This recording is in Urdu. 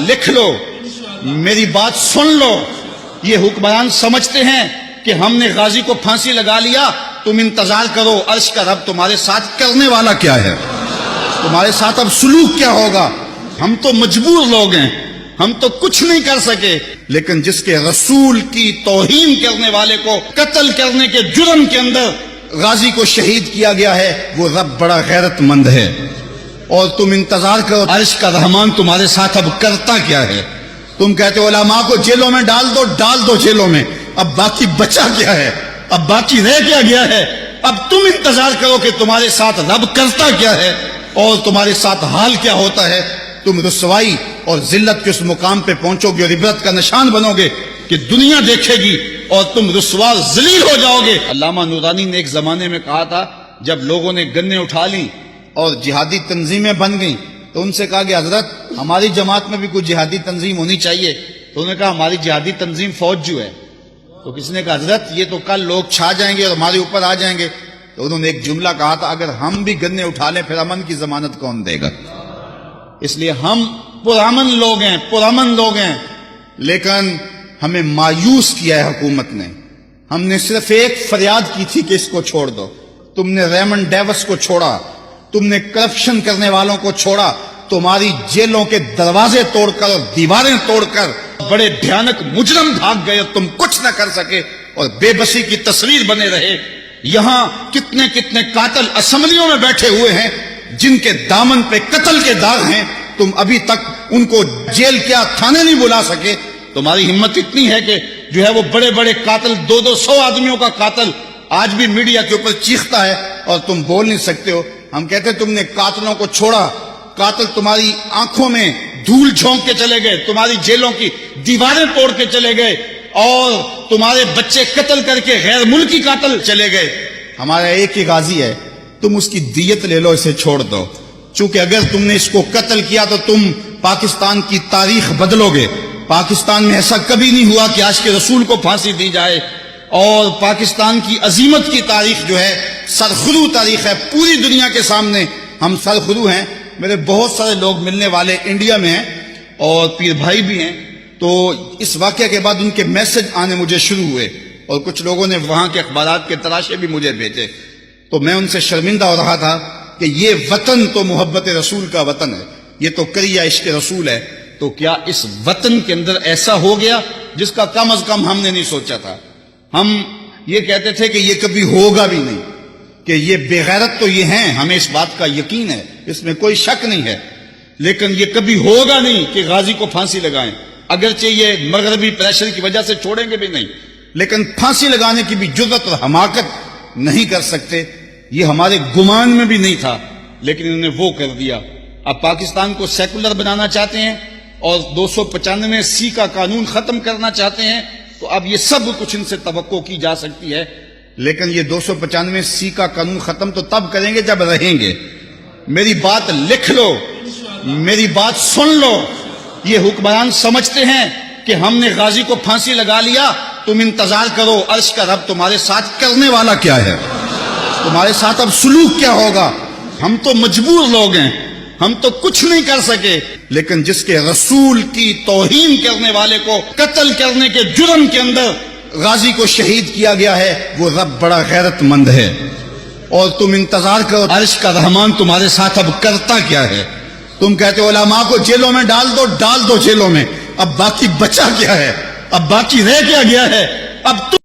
لکھ لو، میری بات سن لو۔ یہ حکمران سمجھتے ہیں کہ ہم نے غازی کو پھانسی لگا لیا، تم انتظار کرو عرش کا رب تمہارے ساتھ کرنے والا کیا ہے، تمہارے ساتھ اب سلوک کیا ہوگا۔ ہم تو مجبور لوگ ہیں، ہم تو کچھ نہیں کر سکے، لیکن جس کے رسول کی توہین کرنے والے کو قتل کرنے کے جرم کے اندر غازی کو شہید کیا گیا ہے، وہ رب بڑا غیرت مند ہے۔ اور تم انتظار کرو عرش کا رحمان تمہارے ساتھ اب کرتا کیا ہے۔ تم کہتے ہو علماء کو جیلوں میں ڈال دو جیلوں میں، اب باقی بچا کیا ہے، اب باقی رہ کیا گیا ہے۔ اب تم انتظار کرو کہ تمہارے ساتھ رب کرتا کیا ہے اور تمہارے ساتھ حال کیا ہوتا ہے۔ تم رسوائی اور ذلت کے اس مقام پہ پہنچو گے اور عبرت کا نشان بنو گے کہ دنیا دیکھے گی اور تم رسوا ذلیل ہو جاؤ گے۔ علامہ نورانی نے ایک زمانے میں کہا تھا، جب لوگوں نے گنیں اٹھا لی اور جہادی تنظیمیں بن گئیں تو ان سے کہا کہ حضرت ہماری جماعت میں بھی کوئی جہادی تنظیم ہونی چاہیے، تو انہوں نے کہا ہماری جہادی تنظیم فوج جو ہے۔ تو کسی نے کہا حضرت یہ تو کل لوگ چھا جائیں گے اور ہمارے اوپر آ جائیں گے۔ تو انہوں نے ایک جملہ کہا تھا، اگر ہم بھی گنے اٹھا لیں پھر امن کی ضمانت کون دے گا۔ اس لیے ہم پرامن لوگ ہیں، لیکن ہمیں مایوس کیا ہے حکومت نے۔ ہم نے صرف ایک فریاد کی تھی کہ اس کو چھوڑ دو، تم نے ریمنڈ ڈیوس کو چھوڑا، تم نے کرپشن کرنے والوں کو چھوڑا، تمہاری جیلوں کے دروازے توڑ کر اور دیواریں توڑ کر بڑے بھیانک مجرم بھاگ گئے اور تم کچھ نہ کر سکے اور بے بسی کی تصویر بنے رہے۔ یہاں کتنے کتنے قاتل اسمبلیوں میں بیٹھے ہوئے ہیں جن کے دامن پہ قتل کے داغ ہیں، تم ابھی تک ان کو جیل کیا تھانے نہیں بلا سکے۔ تمہاری ہمت اتنی ہے کہ جو ہے وہ بڑے بڑے قاتل 200 آدمیوں کا قاتل آج بھی میڈیا کے اوپر چیختا ہے اور تم بول نہیں سکتے ہو۔ ہم کہتے ہیں تم نے قاتلوں کو چھوڑا، قاتل تمہاری آنکھوں میں دھول جھونک کے چلے گئے، تمہاری جیلوں کی دیواریں توڑ کے چلے گئے اور تمہارے بچے قتل کر کے غیر ملکی قاتل چلے گئے۔ ہمارا ایک ہی غازی ہے، تم اس کی دیت لے لو، اسے چھوڑ دو، چونکہ اگر تم نے اس کو قتل کیا تو تم پاکستان کی تاریخ بدلو گے۔ پاکستان میں ایسا کبھی نہیں ہوا کہ آج کے رسول کو پھانسی دی جائے، اور پاکستان کی عظیمت کی تاریخ جو ہے سرخرو تاریخ ہے، پوری دنیا کے سامنے ہم سرخرو ہیں۔ میرے بہت سارے لوگ ملنے والے انڈیا میں ہیں اور پیر بھائی بھی ہیں، تو اس واقعہ کے بعد ان کے میسج آنے مجھے شروع ہوئے اور کچھ لوگوں نے وہاں کے اخبارات کے تراشے بھی مجھے بھیجے، تو میں ان سے شرمندہ ہو رہا تھا کہ یہ وطن تو محبت رسول کا وطن ہے، یہ تو کریا عشق رسول ہے، تو کیا اس وطن کے اندر ایسا ہو گیا جس کا کم از کم ہم نے نہیں سوچا تھا۔ ہم یہ کہتے تھے کہ یہ کبھی ہوگا بھی نہیں، کہ یہ بے غیرت تو یہ ہیں، ہمیں اس بات کا یقین ہے، اس میں کوئی شک نہیں ہے، لیکن یہ کبھی ہوگا نہیں کہ غازی کو پھانسی لگائیں۔ اگرچہ یہ مغربی پریشر کی وجہ سے چھوڑیں گے بھی نہیں، لیکن پھانسی لگانے کی بھی جرأت اور حماقت نہیں کر سکتے، یہ ہمارے گمان میں بھی نہیں تھا، لیکن انہوں نے وہ کر دیا۔ اب پاکستان کو سیکولر بنانا چاہتے ہیں اور 295C کا قانون ختم کرنا چاہتے ہیں، تو اب یہ سب کچھ ان سے توقع کی جا سکتی ہے، لیکن یہ 295C کا قانون ختم تو تب کریں گے جب رہیں گے۔ میری بات لکھ لو، میری بات سن لو۔ یہ حکمران سمجھتے ہیں کہ ہم نے غازی کو پھانسی لگا لیا، تم انتظار کرو عرش کا رب تمہارے ساتھ کرنے والا کیا ہے، تمہارے ساتھ اب سلوک کیا ہوگا۔ ہم تو مجبور لوگ ہیں، ہم تو کچھ نہیں کر سکے، لیکن جس کے رسول کی توہین کرنے والے کو قتل کرنے کے جرم کے اندر غازی کو شہید کیا گیا ہے، وہ رب بڑا غیرت مند ہے۔ اور تم انتظار کرو عرش کا رحمان تمہارے ساتھ اب کرتا کیا ہے۔ تم کہتے ہو علماء کو جیلوں میں ڈال دو جیلوں میں، اب باقی بچا کیا ہے، اب باقی رہ کیا گیا ہے۔ اب